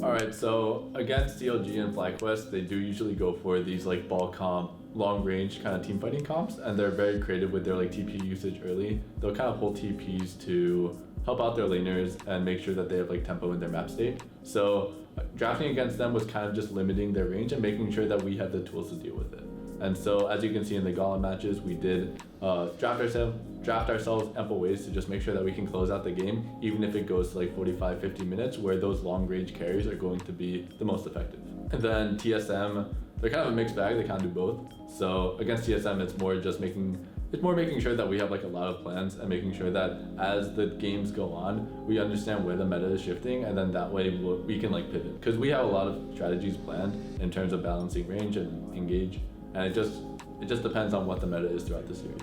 Alright, so against CLG and FlyQuest, they do usually go for these like ball comp, long range kind of team fighting comps, and they're very creative with their like TP usage early. They'll kind of hold TPs to help out their laners and make sure that they have like tempo in their map state. So drafting against them was kind of just limiting their range and making sure that we had the tools to deal with it. And so as you can see in the Gauntlet matches, we did draft ourselves ample ways to just make sure that we can close out the game, even if it goes to like 45, 50 minutes, where those long range carries are going to be the most effective. And then TSM, they're kind of a mixed bag, they kind of do both. So against TSM, it's more making sure that we have like a lot of plans and making sure that as the games go on, we understand where the meta is shifting, and then that way we can like pivot. Because we have a lot of strategies planned in terms of balancing range and engage, and it just depends on what the meta is throughout the series.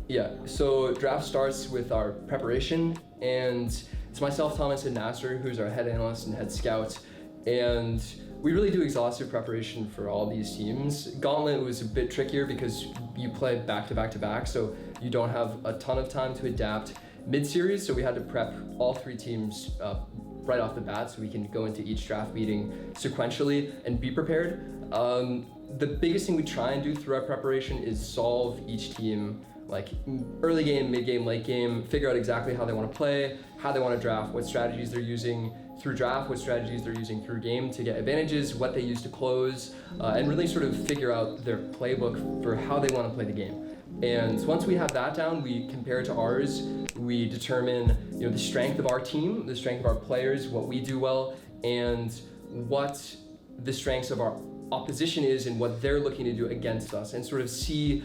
Yeah, so draft starts with our preparation, and it's myself, Thomas, and Nasser, who's our head analyst and head scout, and we really do exhaustive preparation for all these teams. Gauntlet was a bit trickier because you play back to back to back, so you don't have a ton of time to adapt mid-series, so we had to prep all three teams right off the bat so we can go into each draft meeting sequentially and be prepared. The biggest thing we try and do through our preparation is solve each team, like early game, mid game, late game, figure out exactly how they want to play, how they want to draft, what strategies they're using through draft, what strategies they're using through game to get advantages, what they use to close, and really sort of figure out their playbook for how they want to play the game. And once we have that down, we compare it to ours. We determine, the strength of our team, the strength of our players, what we do well, and what the strengths of our opposition is and what they're looking to do against us, and sort of see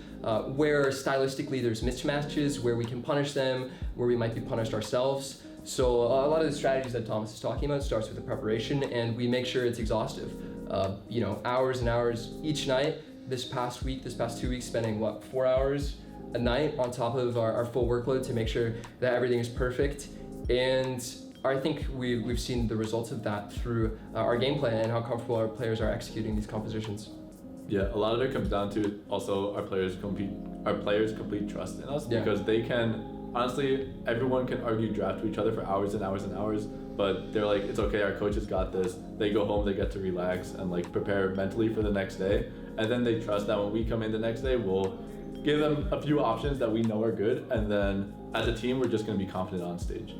where stylistically there's mismatches, where we can punish them, where we might be punished ourselves. So a lot of the strategies that Thomas is talking about starts with the preparation, and we make sure it's exhaustive. Hours and hours each night. This past 2 weeks, spending 4 hours a night on top of our full workload to make sure that everything is perfect. And I think we've seen the results of that through our gameplay and how comfortable our players are executing these compositions. Yeah, a lot of it comes down to also our players' complete trust in us, because they can, honestly, everyone can argue draft to each other for hours and hours and hours, but they're like, it's okay, our coaches got this. They go home, they get to relax and like prepare mentally for the next day, and then they trust that when we come in the next day, we'll give them a few options that we know are good, and then as a team, we're just going to be confident on stage.